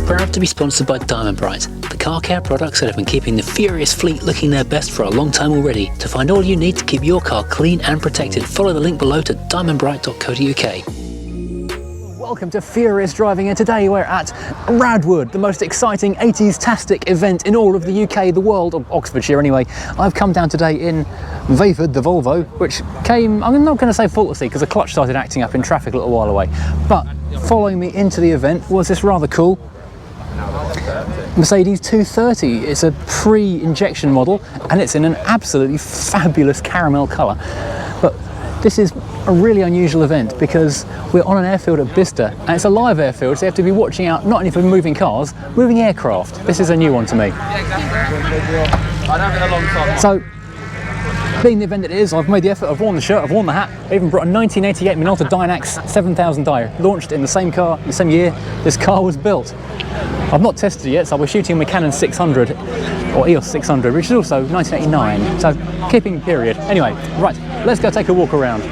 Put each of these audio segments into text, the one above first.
proud to be sponsored by Diamond Bright, the car care products that have been keeping the furious fleet looking their best for a long time already. To find all you need to keep your car clean and protected, follow the link below to diamondbright.co.uk. Welcome to Furious Driving, and today we're at RADwood, the most exciting 80s Tastic event in all of the UK, the world, or Oxfordshire anyway. I've come down today in Viii, the Volvo, which came, I'm not going to say faultlessly because the clutch started acting up in traffic a little while away, but following me into the event was this rather cool Mercedes 230. It's a pre-injection model and it's in an absolutely fabulous caramel colour. But this is a really unusual event because we're on an airfield at Bicester and it's a live airfield, so you have to be watching out not only for moving cars, moving aircraft. This is a new one to me. So, being the event it is, I've made the effort, I've worn the shirt, I've worn the hat, I even brought a 1988 Minolta Dynax 7000 die, launched in the same car, the same year this car was built. I've not tested it yet, so we're shooting my Canon 600, or EOS 600, which is also 1989, so keeping period. Anyway, right, let's go take a walk around.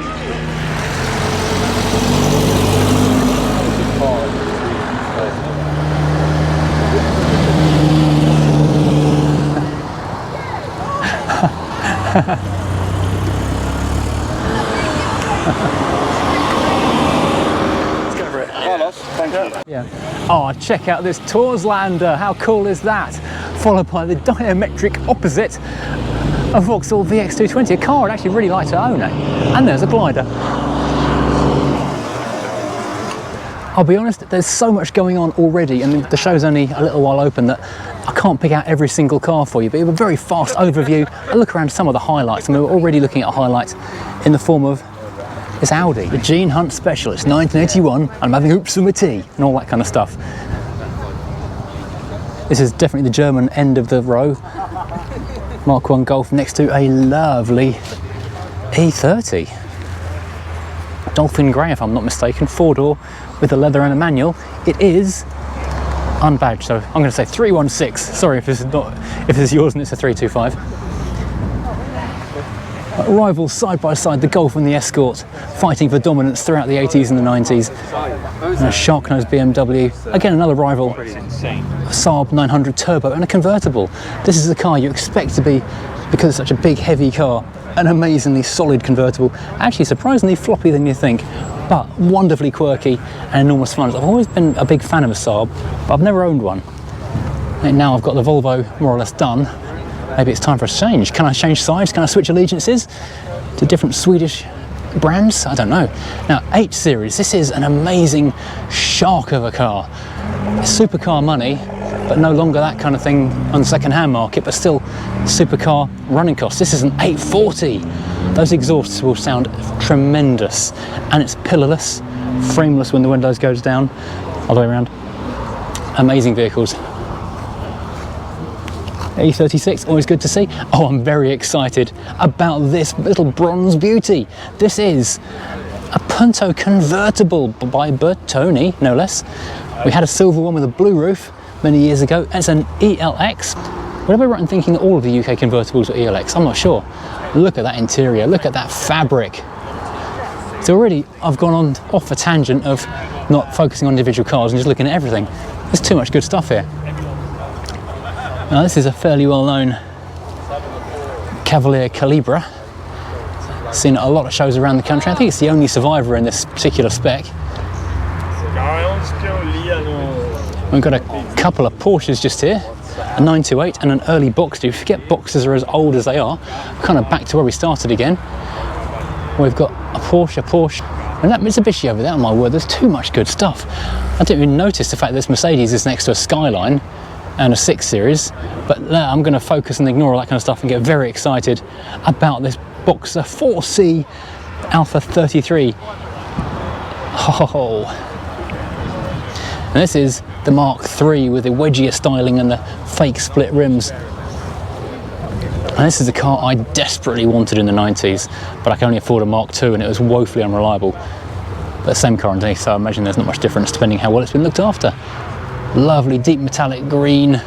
Let's go for it. Carlos, thank you. Yeah. Oh, check out this Torslander. How cool is that? Followed by the diametric opposite, a Vauxhall VX220, a car I'd actually really like to own. And there's a glider. I'll be honest, there's so much going on already, and the show's only a little while open that I can't pick out every single car for you, but a very fast overview, a look around some of the highlights, and we're already looking at a highlight in the form of this Audi, the Gene Hunt Specialist, 1981, I'm having hoops for my tea, and all that kind of stuff. This is definitely the German end of the row. Mark I Golf next to a lovely E30. Dolphin grey, if I'm not mistaken, four-door with a leather and a manual. It is unbadged, so I'm going to say 316. Sorry if this is yours and it's a 325. Rivals side by side, the Golf and the Escort, fighting for dominance throughout the 80s and the 90s. And a shark-nosed BMW, again another rival, a Saab 900 Turbo and a convertible. This is the car you expect to be, because it's such a big heavy car, an amazingly solid convertible, actually surprisingly floppy than you think, but wonderfully quirky and enormous fun. I've always been a big fan of a Saab, but I've never owned one. And now I've got the Volvo more or less done, maybe it's time for a change. Can I change sides? Can I switch allegiances to different Swedish brands? I don't know. Now, 8 Series, this is an amazing shark of a car. Supercar money, but no longer that kind of thing on the second-hand market, but still supercar running costs. This is an 840. Those exhausts will sound tremendous, and it's pillarless, frameless when the windows goes down, all the way around. Amazing vehicles. E36, always good to see. Oh, I'm very excited about this little bronze beauty. This is a Punto convertible by Bertoni, no less. We had a silver one with a blue roof many years ago. It's an ELX. Would I be right in thinking that all of the UK convertibles are ELX? I'm not sure. Look at that interior, look at that fabric. So already I've gone on off a tangent of not focusing on individual cars and just looking at everything. There's too much good stuff here. Now this is a fairly well-known Cavalier Calibra. Seen at a lot of shows around the country. I think it's the only survivor in this particular spec. We've got a couple of Porsches just here, a 928 and an early Boxster. You forget Boxsters are as old as they are. Kind of back to where we started again. We've got a Porsche, and that Mitsubishi over there. Oh my word, there's too much good stuff. I didn't even notice the fact that this Mercedes is next to a Skyline and a 6 Series, but I'm going to focus and ignore all that kind of stuff and get very excited about this Boxster 4C Alpha 33. Oh. And this is the Mark III with the wedgier styling and the fake split rims. And this is a car I desperately wanted in the 90s, but I can only afford a Mark II and it was woefully unreliable. But same car underneath, so I imagine there's not much difference depending how well it's been looked after. Lovely deep metallic green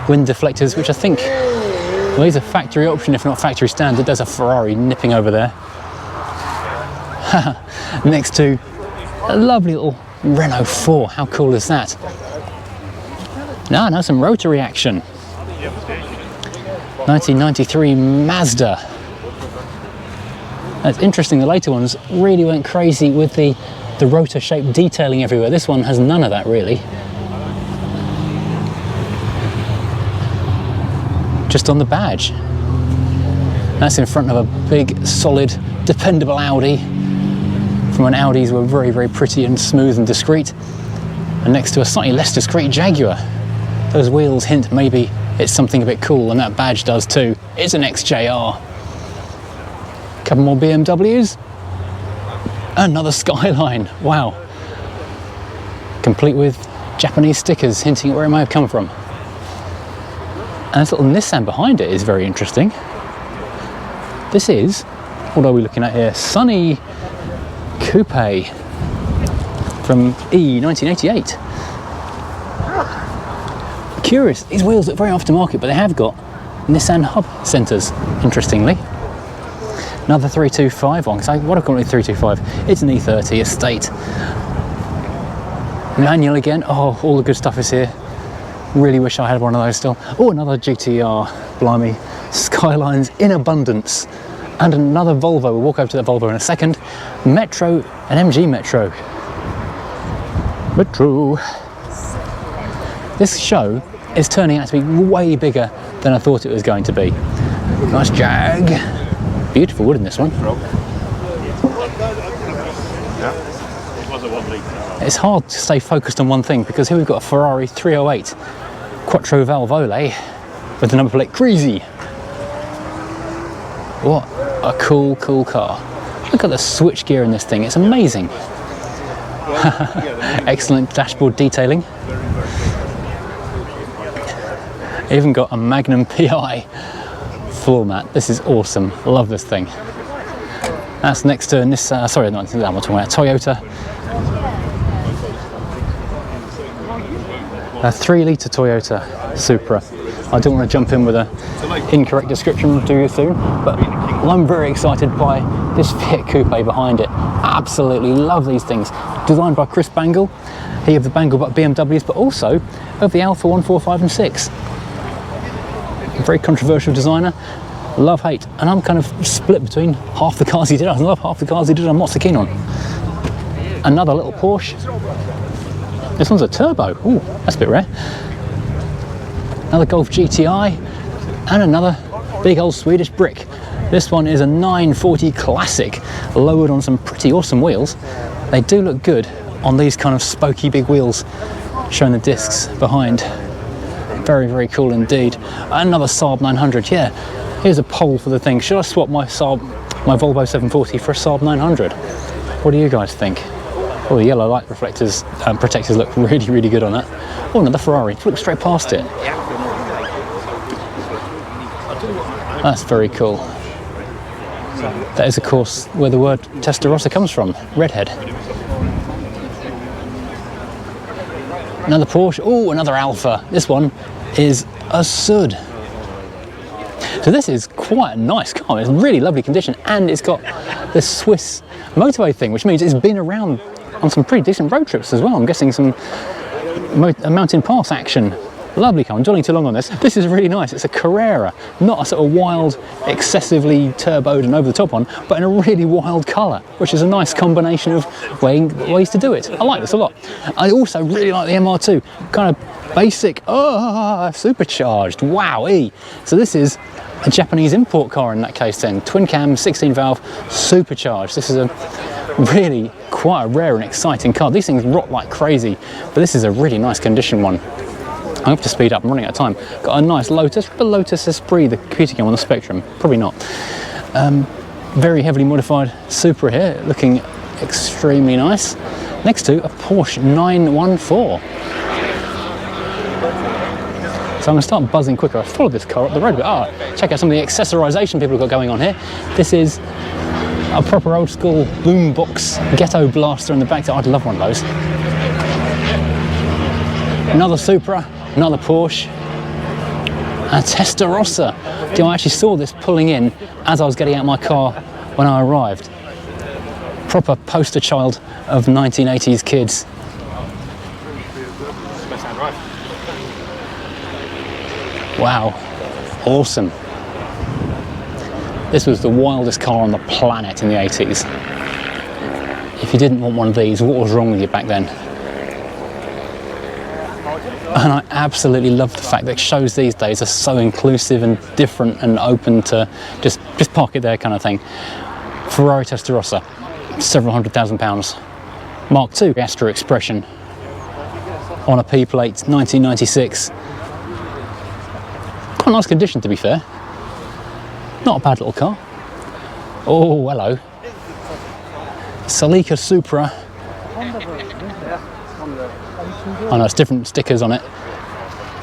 wind deflectors, which I think, well, these are factory option if not factory standard. There's a Ferrari nipping over there. Next to a lovely little Renault 4, how cool is that? Now some rotary action. 1993 Mazda. It's interesting, the later ones really went crazy with the rotor-shaped detailing everywhere. This one has none of that, really. Just on the badge. That's in front of a big, solid, dependable Audi from when Audis were very, very pretty and smooth and discreet, and next to a slightly less discreet Jaguar. Those wheels hint maybe it's something a bit cool, and that badge does too. It's an XJR. Couple more BMWs. Another Skyline. Wow. Complete with Japanese stickers hinting at where it may have come from. And this little Nissan behind it is very interesting. This is, what are we looking at here? Sunny Coupe from E 1988. Curious, these wheels look very aftermarket, but they have got Nissan hub centres, interestingly. Another 325 one, because what I call it 325, it's an E30 estate. Manual again, oh, all the good stuff is here. Really wish I had one of those still. Oh, another GTR, blimey. Skylines in abundance. And another Volvo, we'll walk over to that Volvo in a second. Metro, an MG Metro. Metro. This show is turning out to be way bigger than I thought it was going to be. Nice Jag. Beautiful wood in this one. It's hard to stay focused on one thing, because here we've got a Ferrari 308 Quattro Valvolet with the number plate Crazy. What a cool car. Look at the switch gear in this thing, it's amazing. Excellent dashboard detailing. Even got a Magnum PI floor mat. This is awesome. Love this thing. That's next to Nissan. Sorry, not that I'm talking about Toyota. A 3-litre Toyota Supra. I don't want to jump in with an incorrect description to you soon, but I'm very excited by this Fiat Coupe behind it. Absolutely love these things. Designed by Chris Bangle. He of the Bangle BMWs, but also of the Alpha 1, 4, 5 and 6. A very controversial designer. Love, hate, and I'm kind of split between half the cars he did. I love half the cars he did, I'm not so keen on. Another little Porsche. This one's a turbo. Ooh, that's a bit rare. Another Golf GTI, and another big old Swedish brick. This one is a 940 Classic, lowered on some pretty awesome wheels. They do look good on these kind of spokey big wheels, showing the discs behind. Very, very cool indeed. Another Saab 900, yeah. Here's a poll for the thing. Should I swap my Volvo 740 for a Saab 900? What do you guys think? Oh, the yellow light reflectors protectors look really, really good on that. Oh, another Ferrari. Look straight past it. That's very cool. That is, of course, where the word Testarossa comes from. Redhead. Another Porsche. Oh, another Alpha. This one is a Sud. So this is quite a nice car. It's in really lovely condition, and it's got the Swiss motorway thing, which means it's been around on some pretty decent road trips as well. I'm guessing some mountain pass action. Lovely car. I'm dwelling too long on this. This is really nice. It's a Carrera, not a sort of wild, excessively turboed and over the top one, but in a really wild colour, which is a nice combination of ways to do it. I like this a lot. I also really like the MR2, kind of basic, supercharged, wowee. So this is a Japanese import car in that case then, twin cam, 16 valve, supercharged. This is a really quite a rare and exciting car. These things rot like crazy, but this is a really nice condition one. I have to speed up, I'm running out of time. Got a nice Lotus, the Lotus Esprit, the computer game on the Spectrum, probably not. Very heavily modified Supra here, looking extremely nice. Next to a Porsche 914. So I'm going to start buzzing quicker. I followed this car up the road a bit. Check out some of the accessorisation people have got going on here. This is a proper old school boombox ghetto blaster in the back. I'd love one of those. Another Supra, another Porsche, a Testarossa. I actually saw this pulling in as I was getting out my car when I arrived. Proper poster child of 1980s kids. Wow, awesome. This was the wildest car on the planet in the 80s. If you didn't want one of these, what was wrong with you back then? And I absolutely love the fact that shows these days are so inclusive and different and open to just park it there kind of thing. Ferrari Testarossa, several £100,000. Mark II Astra Expression on a P plate, 1996. Quite a nice condition, to be fair. Not a bad little car. Oh, hello. Celica Supra. I know it's different stickers on it.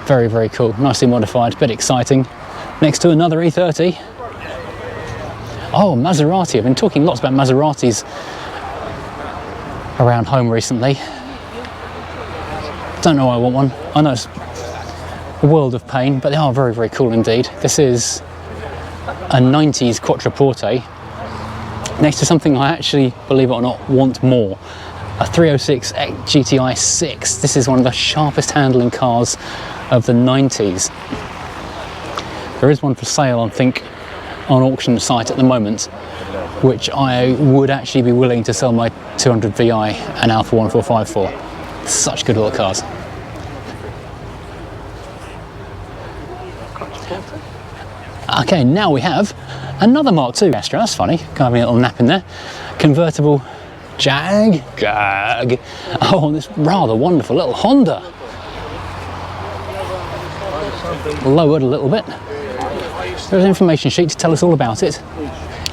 Very, very cool. Nicely modified, bit exciting. Next to another E30. Oh, Maserati. I've been talking lots about Maseratis around home recently. Don't know why I want one. I know it's a world of pain, but they are very, very cool indeed. This is a 90s Quattroporte next to something I actually, believe it or not, want more. A 306 GTI 6. This is one of the sharpest handling cars of the 90s. There is one for sale, I think, on auction site at the moment, which I would actually be willing to sell my 200 VI and Alpha 145 for. Such good little cars. Okay, now we have another Mark II Astra. That's funny, having a little nap in there. Convertible Jag. Oh, this rather wonderful little Honda. Lowered a little bit. There's an information sheet to tell us all about it.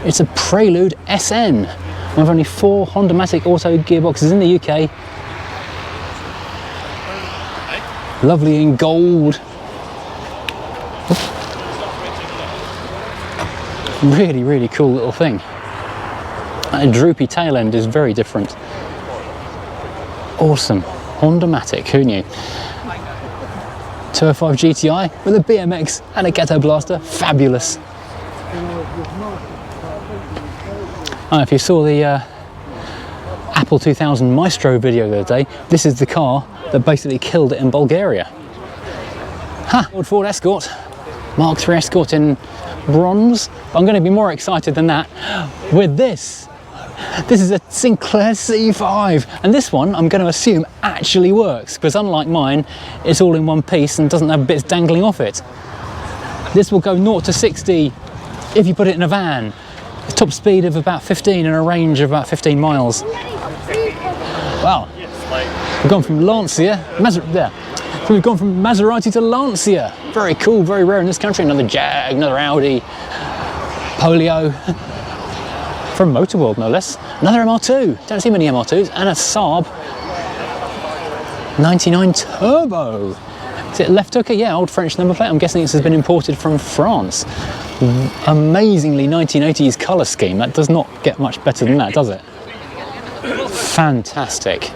It's a Prelude SN. One of only 4 Honda-matic auto gearboxes in the UK. Lovely in gold. Really, really cool little thing. That droopy tail end is very different. Awesome. Honda-matic, who knew? 205 GTI with a BMX and a ghetto blaster. Fabulous. If you saw the Apple 2000 Maestro video the other day, this is the car that basically killed it in Bulgaria. Old Ford Escort, Mark III Escort in bronze. I'm going to be more excited than that with this. This is a Sinclair C5, and this one I'm going to assume actually works, because unlike mine, it's all in one piece and doesn't have bits dangling off it. This will go 0 to 60 if you put it in a van. A top speed of about 15 and a range of about 15 miles. Wow. We've gone from Lancia, we've gone from Maserati to Lancia. Very cool, very rare in this country. Another Jag, another Audi, Polio. From Motorworld, no less. Another MR2. Don't see many MR2s. And a Saab 99 Turbo. Is it left hooker? Yeah, old French number plate. I'm guessing this has been imported from France. Amazingly 1980s colour scheme. That does not get much better than that, does it? Fantastic.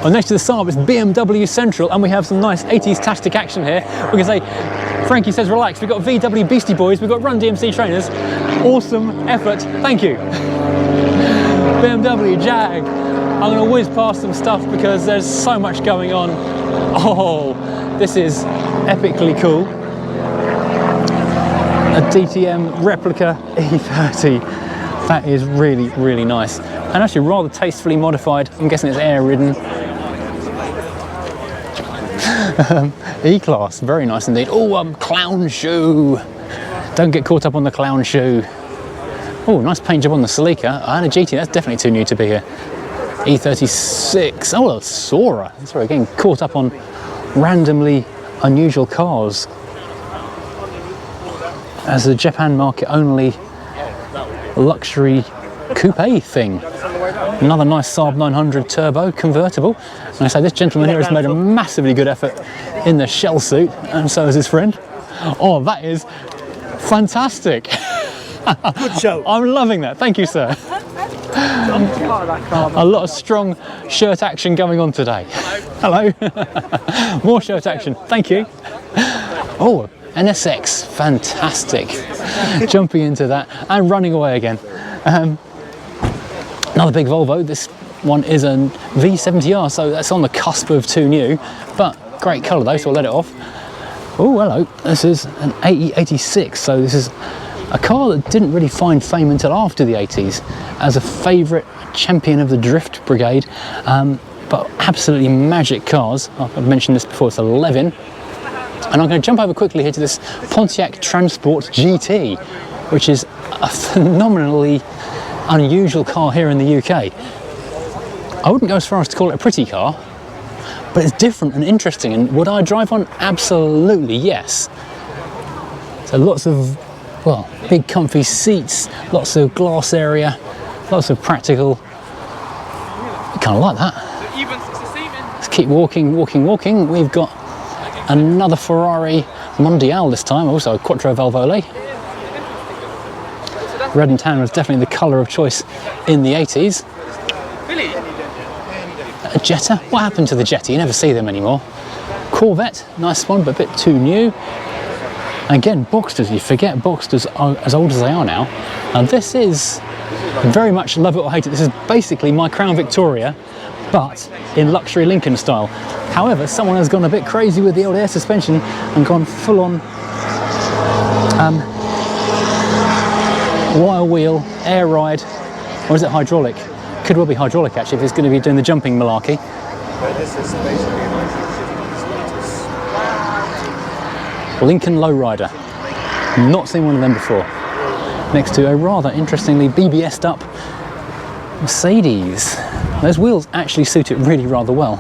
Well, next to the Saab is BMW Central, and we have some nice 80s Tastic action here. We can say, Frankie says relax, we've got VW Beastie Boys, we've got Run DMC trainers. Awesome effort, thank you. BMW Jag. I'm going to whiz past some stuff because there's so much going on. Oh, this is epically cool. A DTM replica E30. That is really, really nice. And actually rather tastefully modified. I'm guessing it's air-ridden. E-Class, very nice indeed. Oh, clown shoe. Don't get caught up on the clown shoe. Oh, nice paint job on the Celica. And a GT, that's definitely too new to be here. E36. Oh, a Sora. Sorry, getting caught up on randomly unusual cars. As a Japan market only luxury coupe thing. Another nice Saab 900 Turbo convertible. And I say this gentleman here has made a massively good effort in the shell suit, and so has his friend. Oh, that is fantastic. Good show. I'm loving that. Thank you, sir. A lot of strong shirt action going on today. Hello. More shirt action. Thank you. Oh, NSX. Fantastic. Jumping into that and running away again. Another big Volvo. This one is a V70R, so that's on the cusp of too new, but great colour though, so I'll let it off. Oh, hello. This is an AE 86, so this is a car that didn't really find fame until after the 80s as a favourite champion of the drift brigade, but absolutely magic cars. I've mentioned this before, it's a Levin. And I'm going to jump over quickly here to this Pontiac Transport GT, which is a phenomenally unusual car here in the UK. I wouldn't go as far as to call it a pretty car, but it's different and interesting. And would I drive one? Absolutely yes. So lots of, well, big comfy seats, lots of glass area, lots of practical. I kind of like that. Let's keep walking. We've got another Ferrari Mondial this time, also a Quattro Valvolet. Red and tan was definitely the colour of choice in the 80s. A Jetta? What happened to the Jetta? You never see them anymore. Corvette, nice one, but a bit too new. Again, Boxsters, you forget Boxsters are as old as they are now. And this is very much love it or hate it. This is basically my Crown Victoria, but in luxury Lincoln style. However, someone has gone a bit crazy with the old air suspension and gone full on wire wheel, air ride, or is it hydraulic? Could well be hydraulic actually if it's going to be doing the jumping malarkey. Lincoln Lowrider. Not seen one of them before. Next to a rather interestingly BBS'd up Mercedes. Those wheels actually suit it really rather well.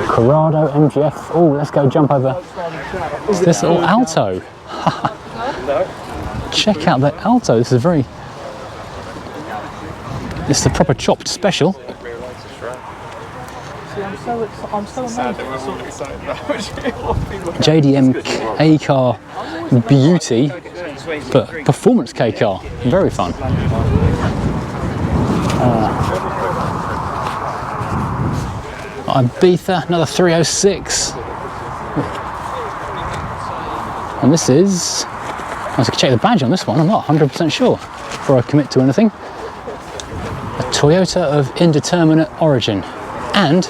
Corrado MGF. Oh, let's go jump over this little Alto. Check out the Alto. This is very. This is a proper chopped special. JDM A car beauty, but performance K car. Very fun. Ibiza, another 306. And this is, I have to check the badge on this one, I'm not 100% sure before I commit to anything. A Toyota of indeterminate origin. And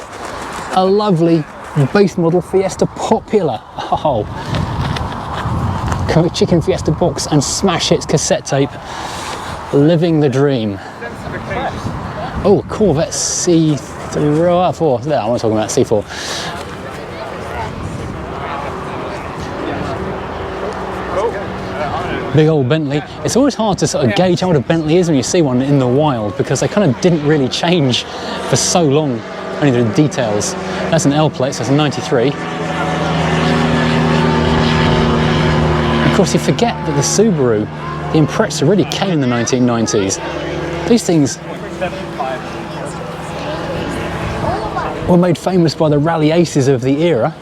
a lovely base model Fiesta Popular. Oh, chicken Fiesta box and smash hits cassette tape. Living the dream. Oh, Corvette C4. There, I'm not talking about C4. Big old Bentley. It's always hard to sort of gauge how old a Bentley is when you see one in the wild, because they kind of didn't really change for so long, only the details. That's an L plate, so it's a 93. Of course, you forget that the Subaru, the Impreza, really came in the 1990s. These things were made famous by the rally aces of the era.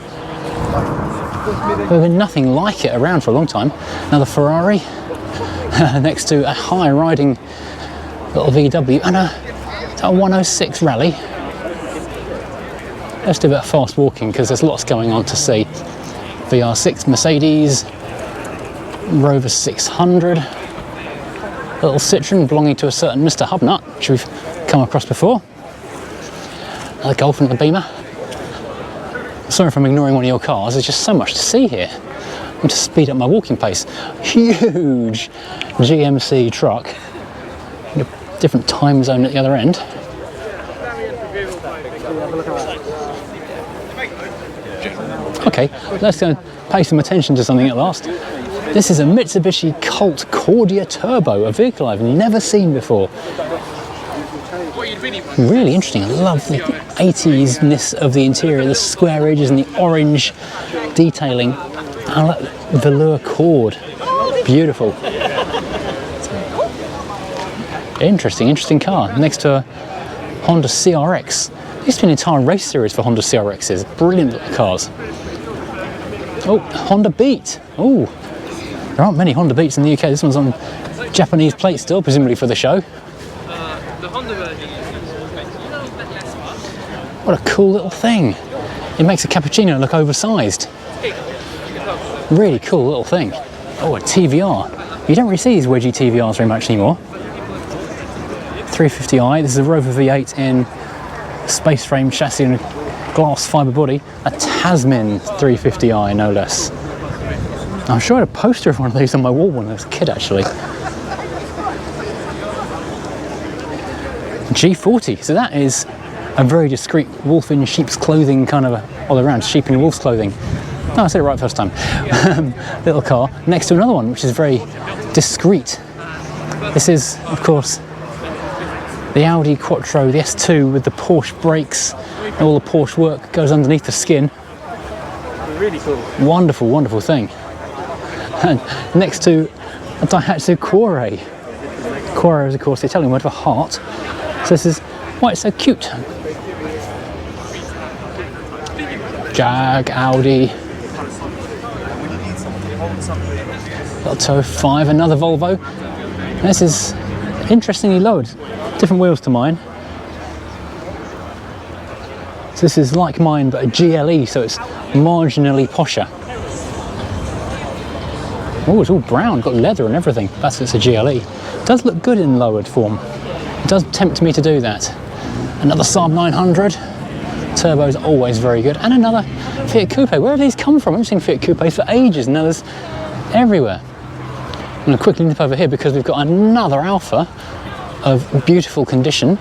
There's been nothing like it around for a long time. Another Ferrari next to a high riding little VW and a 106 rally. Let's do a bit of fast walking because there's lots going on to see. VR6 Mercedes, Rover 600, little Citroen belonging to a certain Mr. Hubnut, which we've come across before. Another Golf and a Beamer. Sorry if I'm ignoring one of your cars, there's just so much to see here. I'm going to speed up my walking pace. Huge GMC truck in a different time zone at the other end. Okay, let's go pay some attention to something at last. This is a Mitsubishi Colt Cordia Turbo, a vehicle I've never seen before. Really interesting. I love the 80s-ness of the interior, the square edges and the orange detailing. I like the velour cord. Beautiful. Interesting car. Next to a Honda CRX. There used to be an entire race series for Honda CRXs. Brilliant little cars. Oh, Honda Beat. Oh, there aren't many Honda Beats in the UK. This one's on Japanese plate still, presumably for the show. What a cool little thing. It makes a cappuccino look oversized. Really cool little thing. Oh, a TVR. You don't really see these wedgie TVRs very much anymore. 350i. This is a Rover V8 in space frame chassis and glass fibre body, a Tasman 350i no less. I'm sure I had a poster of one of these on my wall when I was a kid actually. G40, so that is a very discreet wolf in sheep's clothing kind of all around, sheep in wolf's clothing. Oh, I said it right first time. Little car next to another one which is very discreet. This is, of course, the Audi Quattro, the S2 with the Porsche brakes, and all the Porsche work goes underneath the skin. Really cool. Wonderful, wonderful thing. And next to a Daihatsu Cuore. Cuore is, of course, the Italian word for heart. So this is why it's so cute. Jag, Audi. Lotto 5, another Volvo. And this is interestingly lowered, different wheels to mine. So this is like mine but a GLE, so it's marginally posher. Oh, it's all brown, got leather and everything. That's it's a GLE. It does look good in lowered form. It does tempt me to do that. Another Saab 900. Turbo is always very good. And another Fiat Coupe. Where have these come from? I've seen Fiat Coupes for ages. Now there's everywhere. I'm going to quickly nip over here because we've got another Alpha of beautiful condition.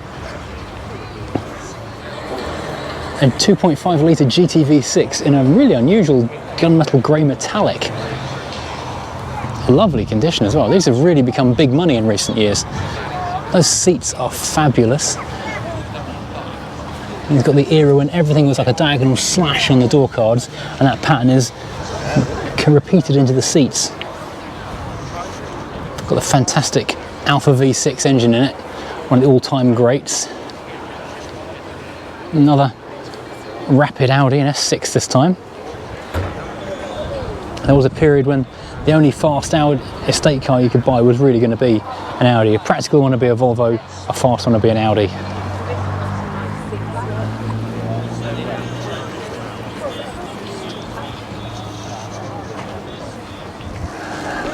A 2.5 litre Gta V6 in a really unusual gunmetal grey metallic. Lovely condition as well. These have really become big money in recent years. Those seats are fabulous. And it's got the era when everything was like a diagonal slash on the door cards, and that pattern is repeated into the seats. Got the fantastic Alpha V6 engine in it, one of the all-time greats. Another rapid Audi, an S6 this time. There was a period when the only fast Audi estate car you could buy was really going to be an Audi. A practical one to be a Volvo, a fast one to be an Audi.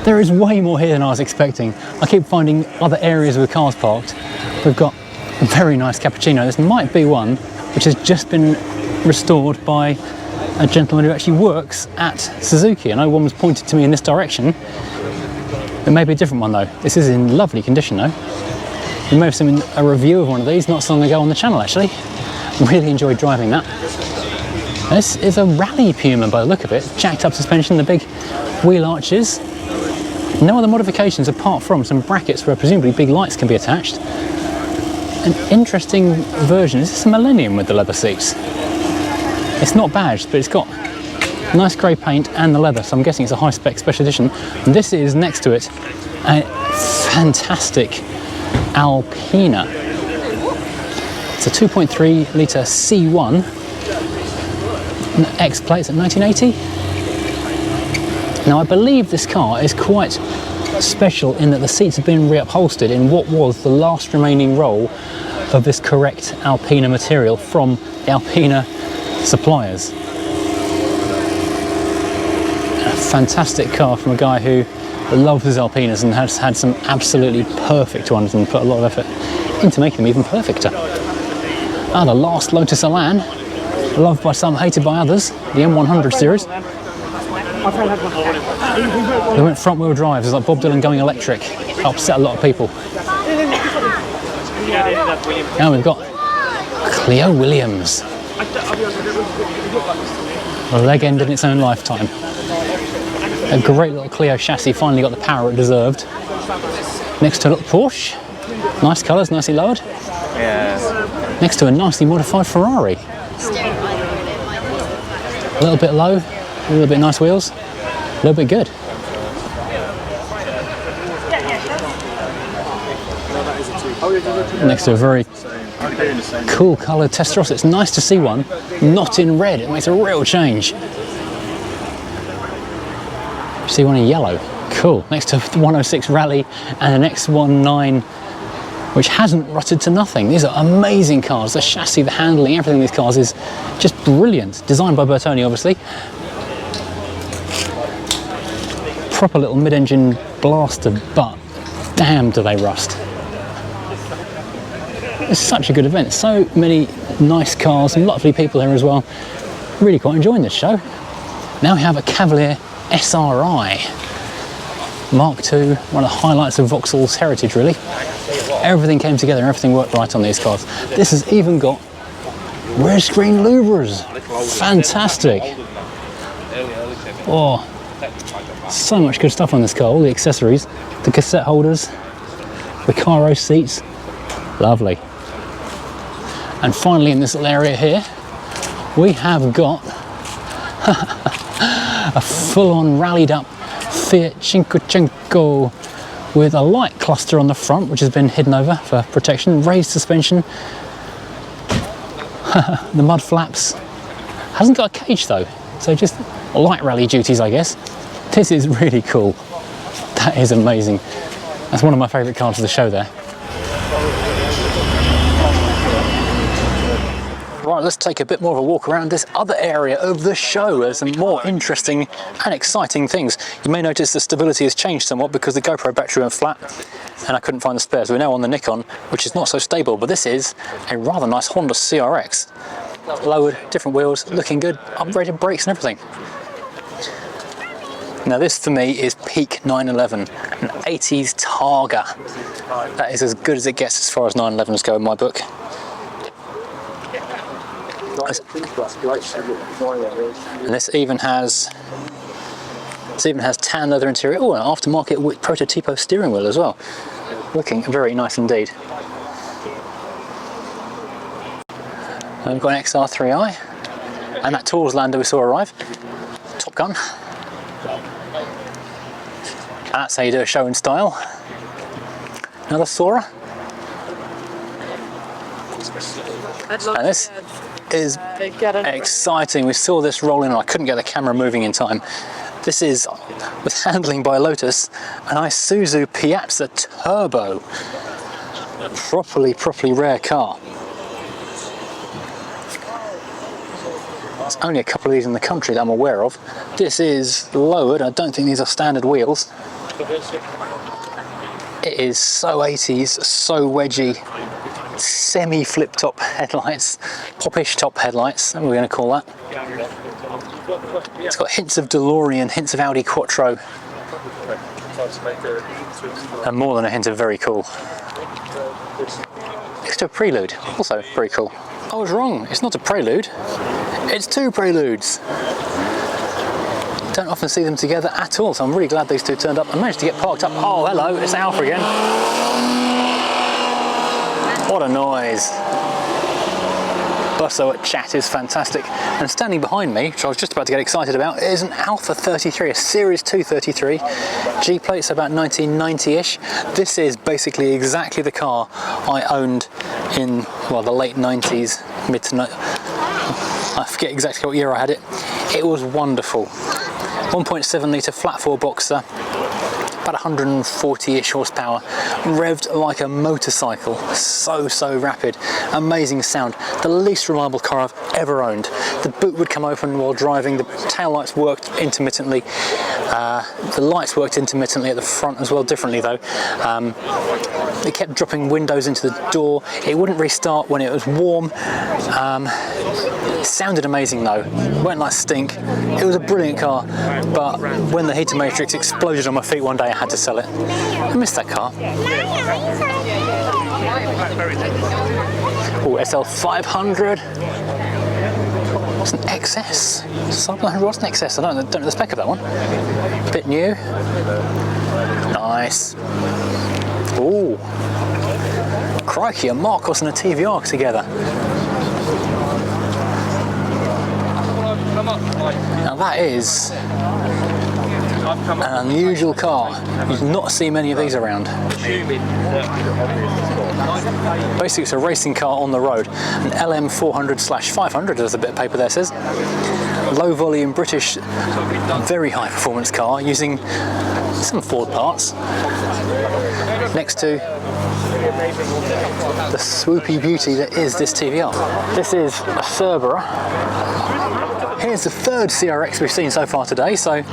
There is way more here than I was expecting. I keep finding other areas with cars parked. We've got a very nice cappuccino. This might be one which has just been restored by a gentleman who actually works at Suzuki. I know one was pointed to me in this direction. It may be a different one though. This is in lovely condition though. You may have seen a review of one of these not so long ago on the channel actually. Really enjoyed driving that. This is a rally Puma by the look of it. Jacked up suspension, the big wheel arches. No other modifications apart from some brackets where presumably big lights can be attached. An interesting version. Is this a Millennium with the leather seats? It's not badged, but it's got nice grey paint and the leather, so I'm guessing it's a high-spec special edition. And this is, next to it, a fantastic Alpina. It's a 2.3 litre C1. X-plates at 1980. Now I believe this car is quite special in that the seats have been reupholstered in what was the last remaining roll of this correct Alpina material from the Alpina suppliers. A fantastic car from a guy who loves his Alpinas and has had some absolutely perfect ones and put a lot of effort into making them even perfecter. Ah, the last Lotus Elan, loved by some, hated by others, the M100 series. They went front wheel drive, it's like Bob Dylan going electric. Upset a lot of people. Now we've got Clio Williams. A legend in its own lifetime. A great little Clio chassis, finally got the power it deserved. Next to a little Porsche. Nice colours, nicely lowered. Yeah. Next to a nicely modified Ferrari. A little bit low, a little bit nice wheels, a little bit good. Next to a very cool coloured Testarossa. It's nice to see one not in red. It makes a real change. See one in yellow. Cool. Next to the 106 Rally and an X19 which hasn't rutted to nothing. These are amazing cars. The chassis, the handling, everything in these cars is just brilliant. Designed by Bertoni, obviously. Proper little mid-engine blaster, but damn do they rust. It's such a good event. So many nice cars and lovely people here as well. Really quite enjoying this show. Now we have a Cavalier SRI Mark II, one of the highlights of Vauxhall's heritage really. Everything came together, everything worked right on these cars. This has even got rear screen louvers. Fantastic. Oh, so much good stuff on this car, all the accessories, the cassette holders, the Cairo seats, lovely. And finally in this little area here, we have got a full-on rallied up Fiat Cinquecento with a light cluster on the front, which has been hidden over for protection, raised suspension, the mud flaps. Hasn't got a cage though, so just light rally duties, I guess. This is really cool. That is amazing. That's one of my favourite cars of the show there. Right, let's take a bit more of a walk around this other area of the show. There's some more interesting and exciting things. You may notice the stability has changed somewhat because the GoPro battery went flat and I couldn't find the spares. We're now on the Nikon, which is not so stable, but this is a rather nice Honda CRX. Lowered, different wheels, looking good, upgraded brakes and everything. Now this for me is peak 911, an 80s Targa. That is as good as it gets as far as 911s go in my book. And this even has tan leather interior. Oh, an aftermarket prototypo steering wheel as well. Looking very nice indeed. And we've got an XR3i and that Tours Lander we saw arrive. Top Gun. And that's how you do a show in style. Another Sora. And this is exciting. We saw this roll in and I couldn't get the camera moving in time. This is, with handling by Lotus, an Isuzu Piazza Turbo. Properly rare car. There's only a couple of these in the country that I'm aware of. This is lowered. I don't think these are standard wheels. It is so 80s, so wedgy. Semi flip top headlights, popish top headlights, we're going to call that. It's got hints of Delorean, hints of Audi Quattro, and more than a hint of very cool. Next to a Prelude, also very cool. I was wrong, it's not a Prelude, it's two Preludes. Don't often see them together at all, so I'm really glad these two turned up. I managed to get parked up. Oh hello, it's Alpha again. What a noise. Busso at chat is fantastic. And standing behind me, which I was just about to get excited about, is an Alpha 33, a Series 233. G plate's about 1990-ish. This is basically exactly the car I owned in, well, the late 90s, mid to, I forget exactly what year I had it. It was wonderful. 1.7 litre flat 4 boxer. About 140-ish horsepower, revved like a motorcycle, so rapid, amazing sound, the least reliable car I've ever owned. The boot would come open while driving, the tail lights worked intermittently, the lights worked intermittently at the front as well, differently though. It kept dropping windows into the door, it wouldn't restart when it was warm. It sounded amazing though, it went like stink. It was a brilliant car, but when the heater matrix exploded on my feet one day I had to sell it. I missed that car. Oh, SL500. It's an XS. Saab 900 was an XS. I don't know the spec of that one. Bit new. Nice. Oh. Crikey, a Marcos and a TVR together. Now that is an unusual car. You do not see many of these around. Basically it's a racing car on the road. An LM400/500, as a bit of paper there says. Low volume British, very high performance car using some Ford parts. Next to the swoopy beauty that is this TVR. This is a Cerberus. Here's the third CRX we've seen so far today, so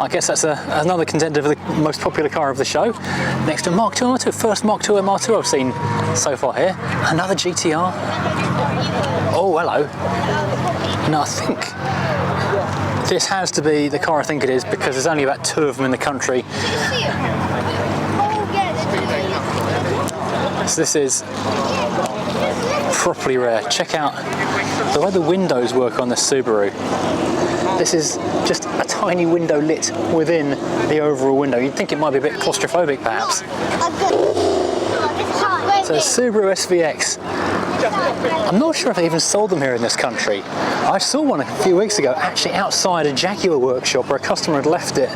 I guess that's another contender for the most popular car of the show. Next to Mark II MR2, first Mark II MR2 I've seen so far here. Another GTR. Oh, hello. No, I think this has to be the car I think it is, because there's only about 2 of them in the country. So this is properly rare. Check out the way the windows work on this Subaru. This is just a tiny window lit within the overall window. You'd think it might be a bit claustrophobic perhaps. So Subaru Svx. I'm not sure if they even sold them here in this country. I saw one a few weeks ago actually outside a Jaguar workshop where a customer had left it,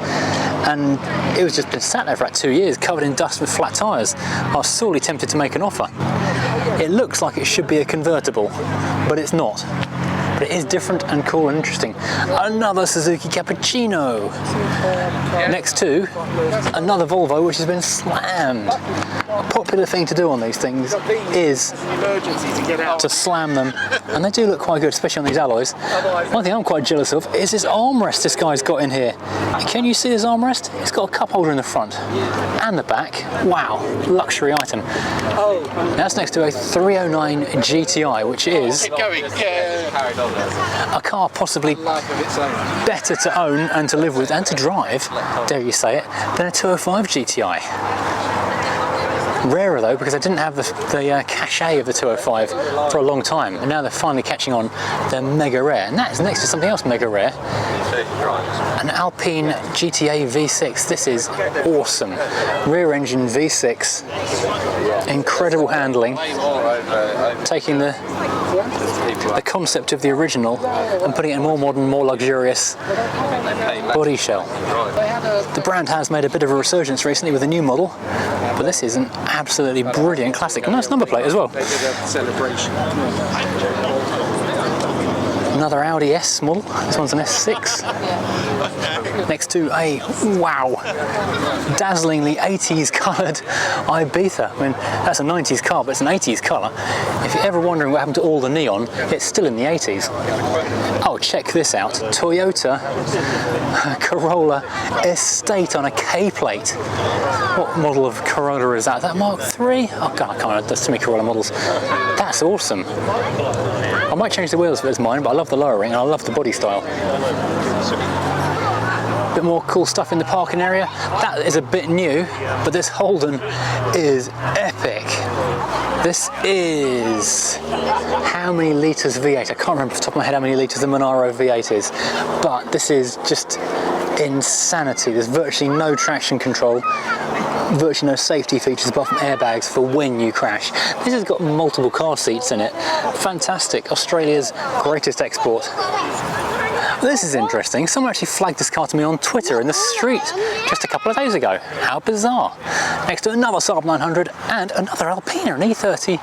and it was just been sat there for about 2 years covered in dust with flat tyres. I was sorely tempted to make an offer. It looks like it should be a convertible, but it's not. But it is different and cool and interesting. Another Suzuki Cappuccino. Next to another Volvo which has been slammed. A popular thing to do on these things is to slam them, and they do look quite good, especially on these alloys. One thing I'm quite jealous of is this armrest this guy's got in here. Can you see this armrest? It's got a cup holder in the front and the back. Wow, luxury item. That's next to a 309 GTI, which is a car possibly better to own and to live with and to drive, dare you say it, than a 205 GTI. Rarer though, because I didn't have the cachet of the 205 for a long time, and now they're finally catching on. They're mega rare, and that is next to something else mega rare, an Alpene Gta V6. This is awesome. Rear engine V6, incredible handling, taking the concept of the original and putting it in a more modern, more luxurious body shell. The brand has made a bit of a resurgence recently with a new model, but this is an absolutely brilliant classic. A nice number plate as well. Another Audi S model. This one's an S6. Next to a, wow, dazzlingly 80s coloured Ibiza. I mean, that's a 90s car, but it's an 80s colour. If you're ever wondering what happened to all the neon, it's still in the 80s. Oh, check this out. Toyota Corolla Estate on a K plate. What model of Corolla is that? Is that Mark III? Oh God, I can't remember. There's too many Corolla models. That's awesome. I might change the wheels if it's mine, but I love the lowering and I love the body style. Bit more cool stuff in the parking area. That is a bit new, but this Holden is epic. This is how many litres V8? I can't remember off the top of my head how many litres the Monaro V8 is, but this is just insanity. There's virtually no traction control, virtually no safety features apart from airbags for when you crash. This has got multiple car seats in it. Fantastic. Australia's greatest export. This is interesting. Someone actually flagged this car to me on Twitter in the street just a couple of days ago. How bizarre. Next to another Saab 900 and another Alpina, an E30.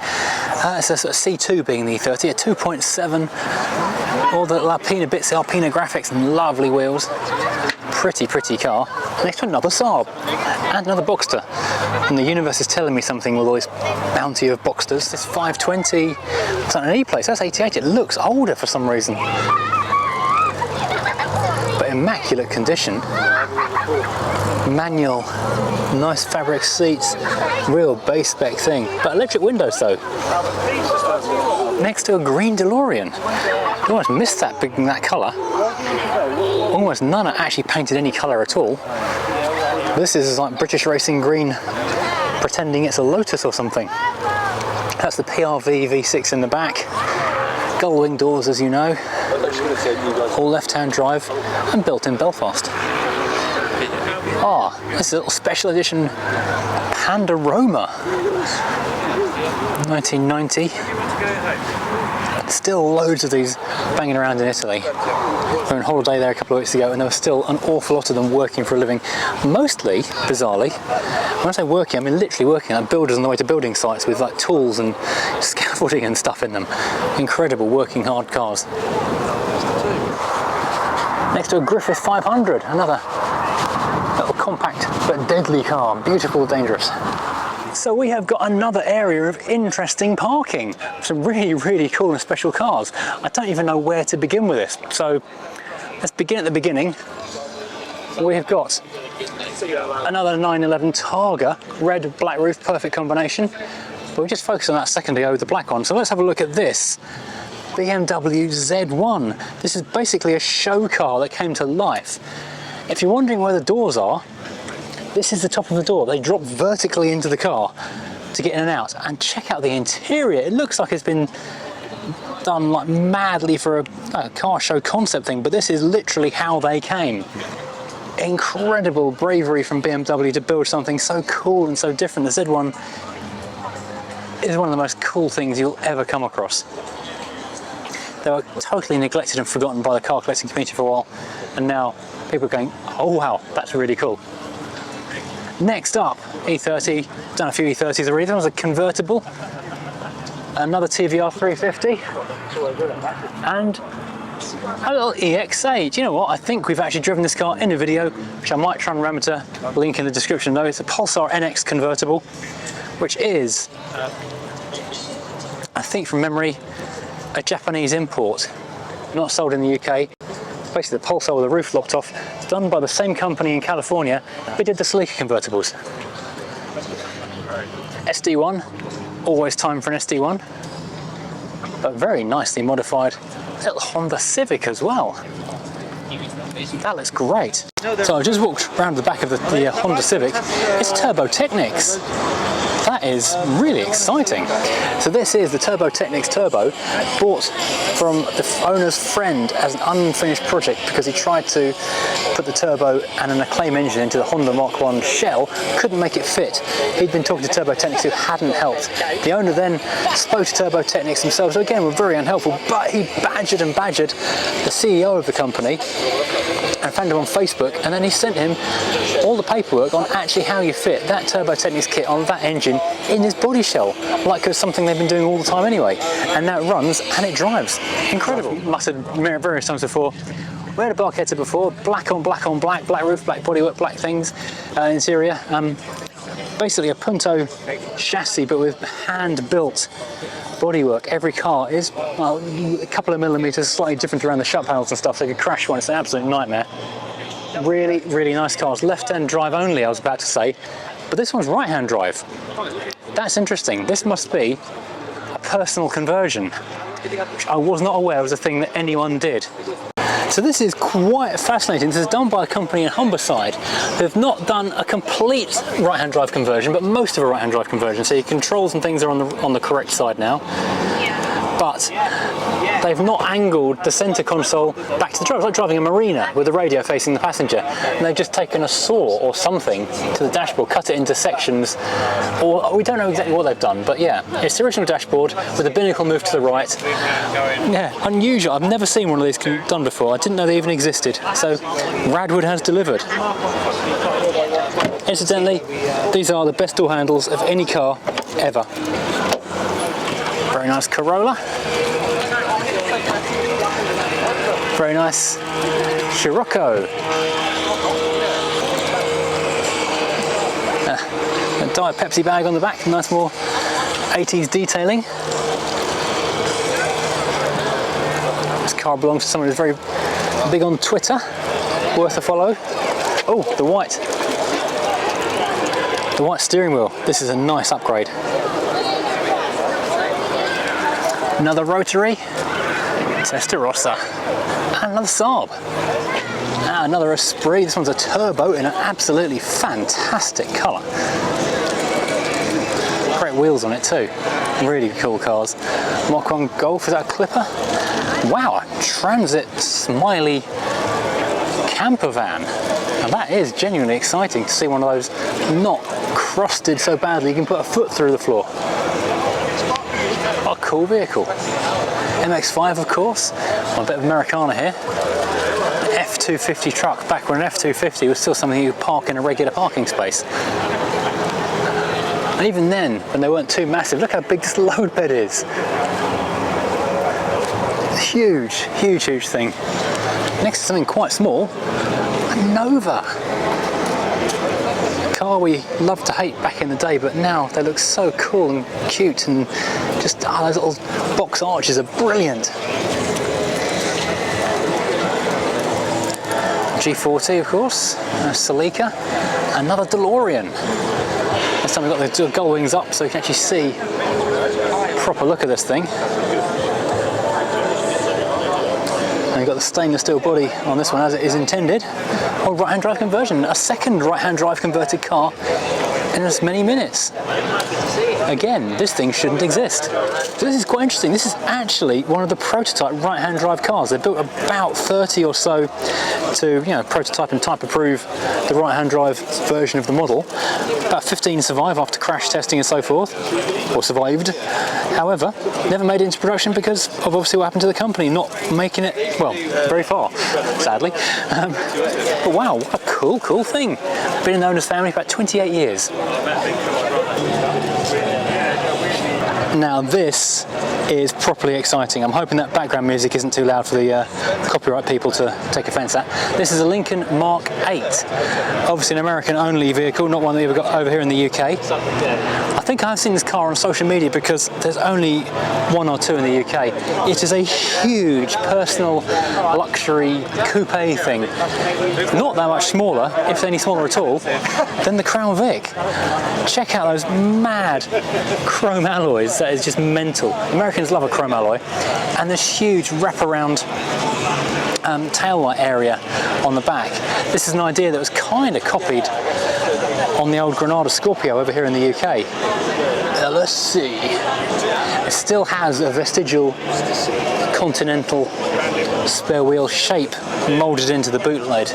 It's a sort of C2 being the E30, a 2.7. All the Alpina bits, the Alpina graphics and lovely wheels. Pretty car. Next to another Saab and another Boxster. And the universe is telling me something with all this bounty of Boxsters. This 520, it's not an E-Place, that's 88. It looks older for some reason. But immaculate condition. Manual, nice fabric seats, real base spec thing. But electric windows though. Next to a green Delorean. You almost missed that big in that colour. Almost none are actually painted any colour at all. This is like British Racing Green, pretending it's a Lotus or something. That's the PRV V6 in the back. Gull-wing doors, as you know. All left-hand drive and built in Belfast. Ah, this is a little special edition Pandorama. 1990. Still loads of these banging around in Italy. We were on holiday there a couple of weeks ago and there was still an awful lot of them working for a living. Mostly, bizarrely, when I say working, I mean literally working, like builders on the way to building sites with like tools and scaffolding and stuff in them. Incredible, working hard cars. Next to a Griffith 500, another little compact but deadly car. Beautiful, dangerous. So we have got another area of interesting parking. Some really cool and special cars. I don't even know where to begin with this. So let's begin at the beginning. we've got another 911 Targa, red, black roof, perfect combination. But we just focused on that a second ago with the black one. So let's have a look at this Bmw Z1. This is basically a show car that came to life. If you're wondering where the doors are, this is the top of the door. They drop vertically into the car to get in and out. And check out the interior. It looks like it's been done like madly for a car show concept thing, but this is literally how they came. Incredible bravery from BMW to build something so cool and so different. The Z1 is one of the most cool things you'll ever come across. They were totally neglected and forgotten by the car collecting community for a while, and now people are going, oh wow, that's really cool. Next up, E30, done a few E30s already. That was a convertible, another TVR 350, and a little EX8. Do you know what? I think we've actually driven this car in a video, which I might try and remember to link in the description though. It's a Pulsar NX convertible, which is, I think from memory, a Japanese import, not sold in the UK. Basically the Pulsar with the roof locked off. It's done by the same company in California who did the sleeker convertibles. SD1, always time for an SD1, but very nicely modified. Little Honda Civic as well. That looks great. So I just walked around the back of the Honda Civic. It's Turbo Technics. That is really exciting. So this is the Turbo Technics Turbo, bought from the owner's friend as an unfinished project because he tried to put the turbo and an Acclaim engine into the Honda Mark I shell, couldn't make it fit. He'd been talking to Turbo Technics who hadn't helped. The owner then spoke to Turbo Technics themselves, who again were very unhelpful, but he badgered and badgered the CEO of the company and found him on Facebook, and then he sent him all the paperwork on actually how you fit that Turbo Technics kit on that engine in this body shell, like it's something they've been doing all the time anyway, and now it runs and it drives. Incredible. Muttered various times before. We had a Barchetta before, black on black on black, black roof, black bodywork, black things, interior. Basically a Punto chassis but with hand-built bodywork. Every car is, well, a couple of millimeters slightly different around the shut panels and stuff, so you could crash one. It's an absolute nightmare. Really, really nice cars. Left-hand drive only, I was about to say, but this one's right-hand drive. That's interesting. This must be a personal conversion, which I was not aware was a thing that anyone did. So this is quite fascinating. This is done by a company in Humberside who've not done a complete right-hand drive conversion, but most of a right-hand drive conversion. So your controls and things are on the correct side now. But they've not angled the center console back to the driver. It's like driving a Marina with the radio facing the passenger. And they've just taken a saw or something to the dashboard, cut it into sections, or we don't know exactly what they've done, but yeah, it's the original dashboard with the binnacle moved to the right. Yeah, unusual. I've never seen one of these done before. I didn't know they even existed. So RADwood has delivered. Incidentally, these are the best door handles of any car ever. Very nice Corolla. Very nice Scirocco. A Diet Pepsi bag on the back, nice more 80s detailing. This car belongs to someone who's very big on Twitter, worth a follow. Oh, the white steering wheel. This is a nice upgrade. Another rotary, Testarossa, and another Saab, and another Esprit. This one's a turbo in an absolutely fantastic colour. Great wheels on it too, really cool cars. Mark I Golf, is that a Clipper? Wow, a Transit Smiley camper van. Now that is genuinely exciting to see one of those not crusted so badly you can put a foot through the floor. What a cool vehicle. MX-5 of course, a bit of Americana here. An F250 truck, back when an F250 was still something you could park in a regular parking space. And even then, when they weren't too massive, look how big this load bed is. Huge, huge, huge thing. Next to something quite small, a Nova. Car we loved to hate back in the day, but now they look so cool and cute, and just those little box arches are brilliant. G40, of course, Celica, another DeLorean. This time we've got the gull wings up so you can actually see a proper look at this thing. And you've got the stainless steel body on this one as it is intended. Or right-hand drive conversion, a second right-hand drive converted car in as many minutes. Again, this thing shouldn't exist. So this is quite interesting. This is actually one of the prototype right-hand drive cars. They built about 30 or so to, prototype and type approve the right-hand drive version of the model. About 15 survive after crash testing and so forth, or survived. However, never made it into production because of obviously what happened to the company not making it, well, very far, sadly. But wow, what a cool thing. Been in the owner's family for about 28 years. Now this is properly exciting. I'm hoping that background music isn't too loud for the copyright people to take offence at. This is a Lincoln Mark 8. Obviously an American only vehicle, not one that we've got over here in the UK. I think I've seen this car on social media because there's only one or two in the UK. It is a huge personal luxury coupe thing. Not that much smaller, if any smaller at all, than the Crown Vic. Check out those mad chrome alloys. That is just mental. Americans love a chrome alloy. And this huge wraparound tail light area on the back. This is an idea that was kind of copied on the old Granada Scorpio over here in the UK. Let's see. It still has a vestigial continental spare wheel shape moulded into the boot lid.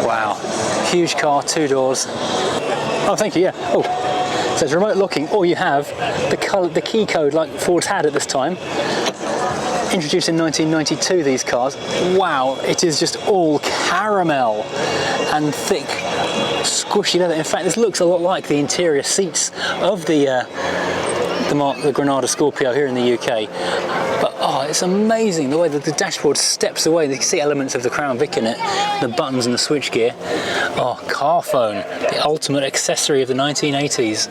Wow. Huge car, 2 doors. Oh, thank you, yeah. Oh, it says remote locking, or you have the key code like Ford's had at this time. Introduced in 1992, these cars. Wow, it is just all caramel and thick, squishy leather. In fact, this looks a lot like the interior seats of the Granada Scorpio here in the UK. But oh, it's amazing the way that the dashboard steps away. You can see elements of the Crown Vic in it, the buttons and the switchgear. Oh, car phone, the ultimate accessory of the 1980s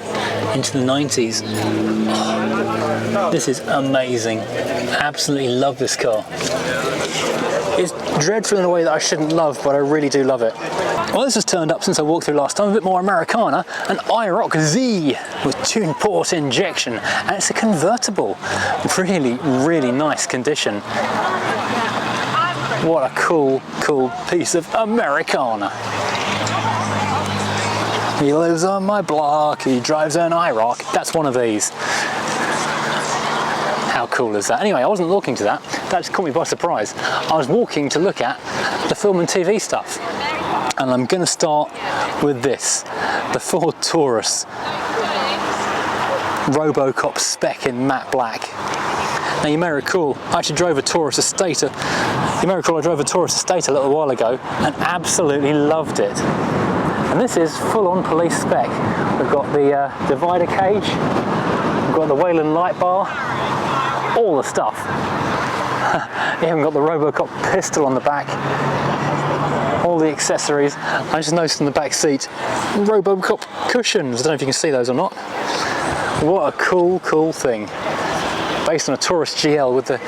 into the 90s. Oh, this is amazing. Absolutely love this car. It's dreadful in a way that I shouldn't love, but I really do love it. Well, this has turned up since I walked through last time, a bit more Americana, an IROC Z with tune port injection, and it's a convertible. Really, really nice condition. What a cool piece of Americana. He lives on my block, he drives an IROC. That's one of these. How cool is that? Anyway, I wasn't looking to that. That just caught me by surprise. I was walking to look at the film and TV stuff. And I'm going to start with this, the Ford Taurus Robocop spec in matte black. Now you may recall, I actually drove a Taurus Estate. You may recall I drove a Taurus Estate a little while ago and absolutely loved it. And this is full-on police spec. We've got the divider cage, we've got the Wayland light bar, all the stuff. You haven't got the Robocop pistol on the back. All the accessories. I just noticed in the back seat, Robocop cushions. I don't know if you can see those or not. What a cool thing. Based on a Taurus GL with the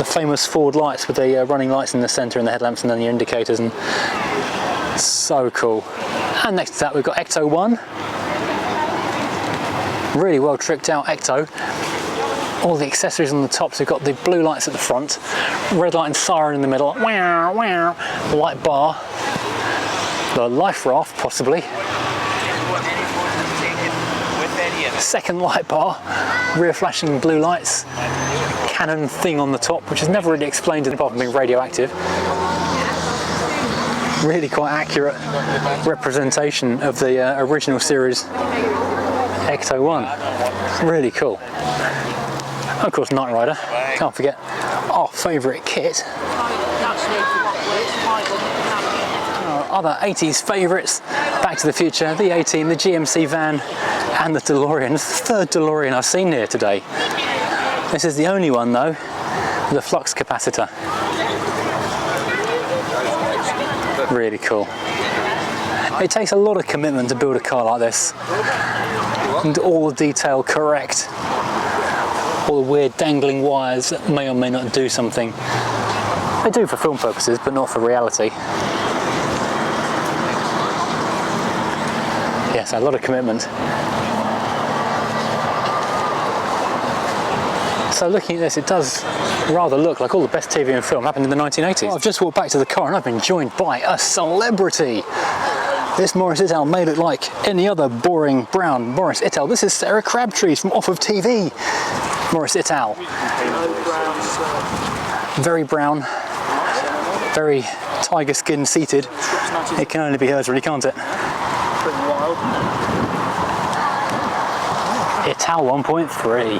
famous Ford lights with the running lights in the centre and the headlamps and then your indicators, and so cool. And next to that we've got Ecto 1. Really well tricked out Ecto. All the accessories on the top, so we've got the blue lights at the front, red light and siren in the middle, wow, wow, light bar, the life raft possibly, second light bar, rear flashing blue lights, cannon thing on the top, which is never really explained apart from being radioactive. Really quite accurate representation of the original series Ecto 1. Really cool. Of course, Knight Rider, can't forget our favourite kit. Other 80s favourites, Back to the Future, the A-Team, the GMC van and the DeLorean. It's the third DeLorean I've seen here today. This is the only one though, with a flux capacitor. Really cool. It takes a lot of commitment to build a car like this, and all the detail correct. All the weird dangling wires that may or may not do something. They do for film purposes, but not for reality. Yes, a lot of commitment. So looking at this, it does rather look like all the best TV and film happened in the 1980s. Well, I've just walked back to the car and I've been joined by a celebrity. This Morris Ital may look like any other boring brown Morris Ital. This is Sarah Crabtree from Off of TV. Morris Ital. Very brown, very tiger skin seated. It can only be hers really, can't it? Ital 1.3.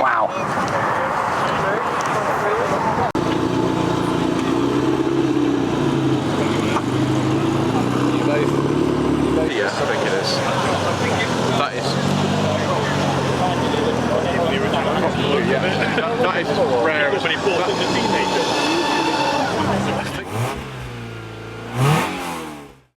Wow.